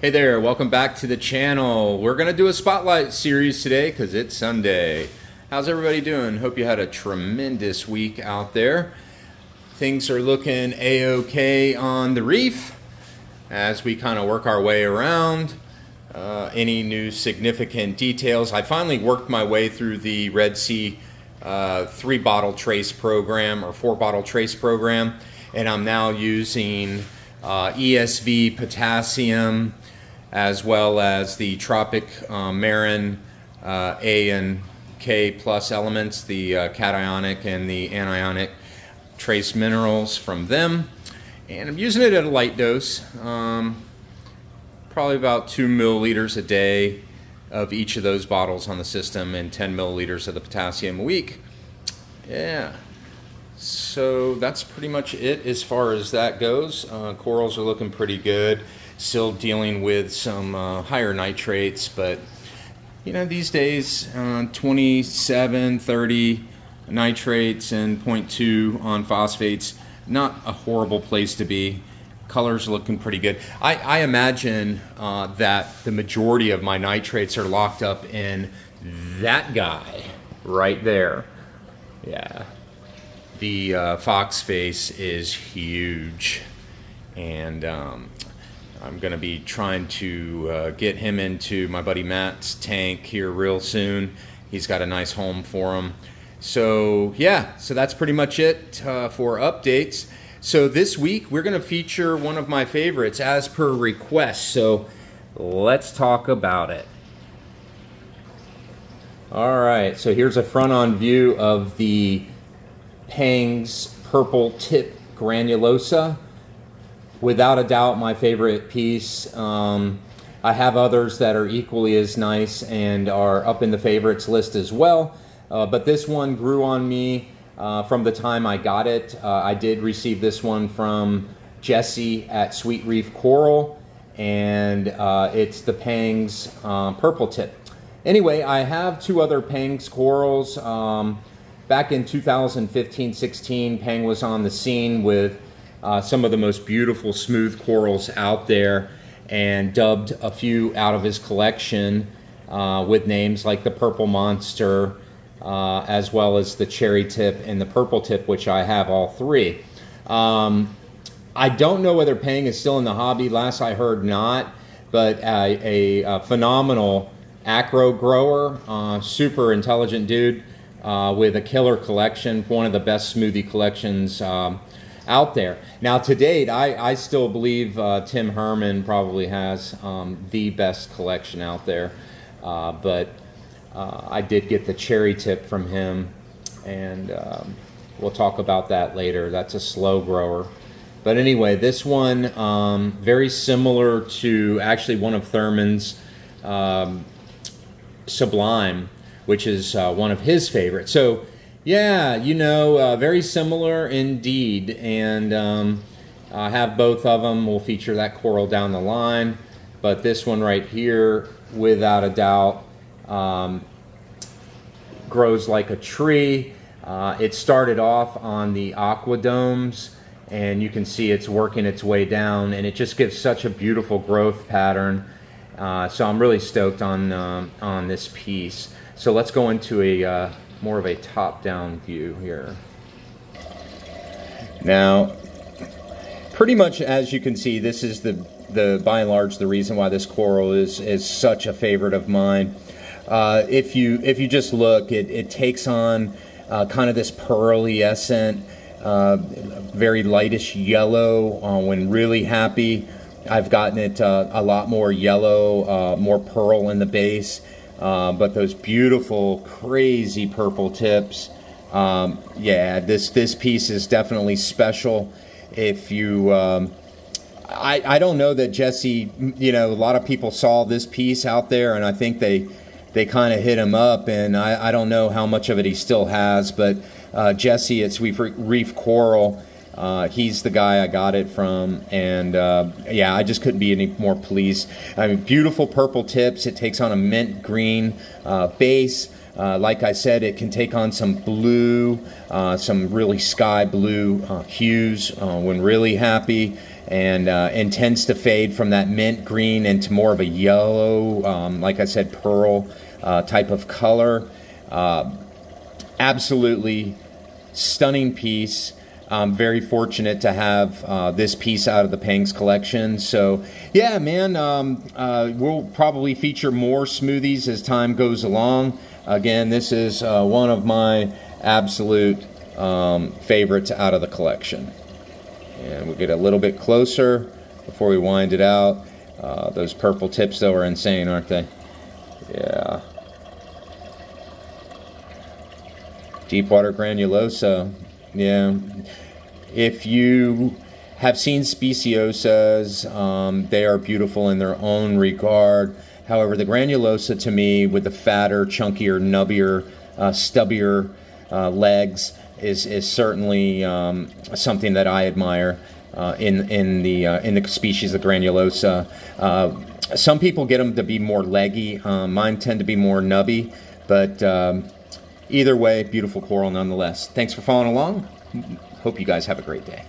Hey there, welcome back to the channel. We're going to do a spotlight series today because it's Sunday. How's everybody doing? Hope you had a tremendous week out there. Things are looking a-okay on the reef as we kind of work our way around. Any new significant details? I finally worked my way through the Red Sea 3-bottle trace program or 4-bottle trace program, and I'm now using ESV potassium as well as the Tropic Marin A and K plus elements, the cationic and the anionic trace minerals from them. And I'm using it at a light dose, probably about 2 milliliters a day of each of those bottles on the system and 10 milliliters of the potassium a week. Yeah. So that's pretty much it as far as that goes. Corals are looking pretty good. Still dealing with some higher nitrates, but you know, these days 27, 30 nitrates and 0.2 on phosphates, not a horrible place to be. Colors looking pretty good. I imagine that the majority of my nitrates are locked up in that guy right there. Yeah. The fox face is huge, and I'm going to be trying to get him into my buddy Matt's tank here real soon. He's got a nice home for him. So yeah, so that's pretty much it for updates. So this week we're going to feature one of my favorites as per request. So let's talk about it. All right, so here's a front-on view of the Peng's purple tip Granulosa. Without a doubt my favorite piece. I have others that are equally as nice and are up in the favorites list as well, but this one grew on me from the time I got it. I did receive this one from Jesse at Sweet Reef Coral, and it's the Peng's purple tip. Anyway, I have 2 other Peng's corals. Back in 2015-16, Peng was on the scene with some of the most beautiful smooth corals out there, and dubbed a few out of his collection with names like the Purple Monster, as well as the Cherry Tip and the Purple Tip, which I have all 3. I don't know whether Peng is still in the hobby. Last I heard not, but a phenomenal Acro grower, super intelligent dude with a killer collection, one of the best smoothie collections out there. Now to date, I still believe Tim Herman probably has the best collection out there, but I did get the Cherry Tip from him, and we'll talk about that later. That's a slow grower. But anyway, this one, very similar to actually one of Thurman's Sublime, which is one of his favorites. So yeah, you know, very similar indeed, and I have both of them. We'll feature that coral down the line, but this one right here, without a doubt, grows like a tree. It started off on the aquadomes, and you can see it's working its way down, and it just gives such a beautiful growth pattern. So I'm really stoked on this piece. So let's go into a more of a top-down view here. Now, pretty much as you can see, this is the by and large the reason why this coral is such a favorite of mine. If you just look, it takes on kind of this pearlescent, very lightish yellow when really happy. I've gotten it a lot more yellow, more pearl in the base. But those beautiful, crazy purple tips, yeah, this piece is definitely special. If you, I don't know that Jesse, you know, a lot of people saw this piece out there, and I think they kind of hit him up, and I don't know how much of it he still has, but Jesse at Sweet Reef Coral, he's the guy I got it from, and yeah, I just couldn't be any more pleased. I mean, beautiful purple tips. It takes on a mint green base. Like I said, it can take on some blue, some really sky blue hues when really happy, and tends to fade from that mint green into more of a yellow, like I said, pearl type of color. Absolutely stunning piece. I'm very fortunate to have this piece out of the Peng's collection. So yeah, man, we'll probably feature more smoothies as time goes along. Again, this is one of my absolute favorites out of the collection. And we'll get a little bit closer before we wind it out. Those purple tips, though, are insane, aren't they? Yeah. Deepwater Granulosa. Yeah. If you have seen speciosas, they are beautiful in their own regard. However, the Granulosa, to me, with the fatter, chunkier, nubbier, stubbier legs, is certainly something that I admire in the species of Granulosa. Some people get them to be more leggy. Mine tend to be more nubby, but either way, beautiful coral nonetheless. Thanks for following along. Hope you guys have a great day.